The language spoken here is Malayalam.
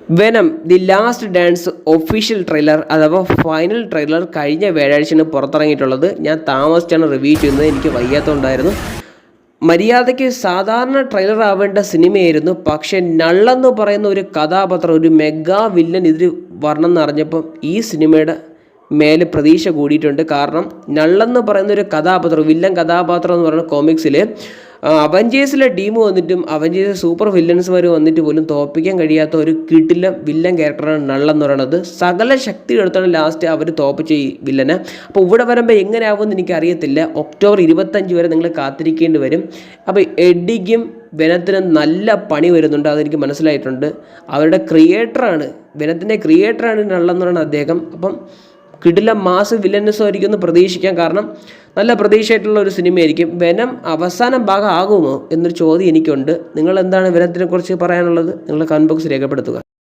Venom the last dance official trailer അഥവാ ഫൈനൽ ട്രെയിലർ കഴിഞ്ഞ വ്യാഴാഴ്ചയാണ് പുറത്തിറങ്ങിയിട്ടുള്ളത്. ഞാൻ താമസിച്ചാണ് റിവ്യൂ ചെയ്യുന്നത്, എനിക്ക് വയ്യാത്തതുകൊണ്ടായിരുന്നു. മര്യാദയ്ക്ക് സാധാരണ ട്രെയിലർ ആവേണ്ട സിനിമയായിരുന്നു. പക്ഷേ നള്ളെന്ന് പറയുന്ന ഒരു കഥാപാത്രം, ഒരു മെഗാ വില്ലൻ ഇതിൽ വരണമെന്ന് അറിഞ്ഞപ്പം ഈ സിനിമയുടെ മേലെ പ്രതീക്ഷ കൂടിയിട്ടുണ്ട്. കാരണം നള്ളെന്ന് പറയുന്ന ഒരു കഥാപാത്രം, വില്ലൻ കഥാപാത്രം എന്ന് പറയുന്ന കോമിക്സിൽ അവഞ്ചേഴ്സിലെ ടീം വന്നിട്ടും അവഞ്ചേഴ്സ് സൂപ്പർ വില്ലൻസ്മാർ വന്നിട്ട് പോലും തോൽപ്പിക്കാൻ കഴിയാത്ത ഒരു കിടിലൻ വില്ലൻ ക്യാരക്ടറാണ് നള്ളെന്ന് പറയുന്നത്. സകല ശക്തി എടുത്താണ് ലാസ്റ്റ് അവർ തോൽപ്പിച്ച ഈ വില്ലനെ. അപ്പോൾ ഇവിടെ വരുമ്പോൾ എങ്ങനെയാവുമെന്ന് എനിക്കറിയത്തില്ല. ഒക്ടോബർ 25 വരെ നിങ്ങൾ കാത്തിരിക്കേണ്ടി വരും. അപ്പോൾ എഡിക്കും വെനത്തിനും നല്ല പണി വരുന്നുണ്ട്, അതെനിക്ക് മനസ്സിലായിട്ടുണ്ട്. അവരുടെ ക്രിയേറ്ററാണ്, വെനത്തിൻ്റെ ക്രിയേറ്ററാണ് നള്ളെന്ന് പറയുന്നത് അദ്ദേഹം. അപ്പം കിടില മാസ് വില്ലനസ് ആയിരിക്കും എന്ന് പ്രതീക്ഷിക്കാം. കാരണം നല്ല പ്രതീക്ഷയായിട്ടുള്ള ഒരു സിനിമയായിരിക്കും. വെനം അവസാനം ഭാഗം ആകുമോ എന്നൊരു ചോദ്യം എനിക്കുണ്ട്. നിങ്ങൾ എന്താണ് വെനത്തിനെ കുറിച്ച് പറയാനുള്ളത്? നിങ്ങൾ കമന്റ് ബോക്സിൽ രേഖപ്പെടുത്തുക.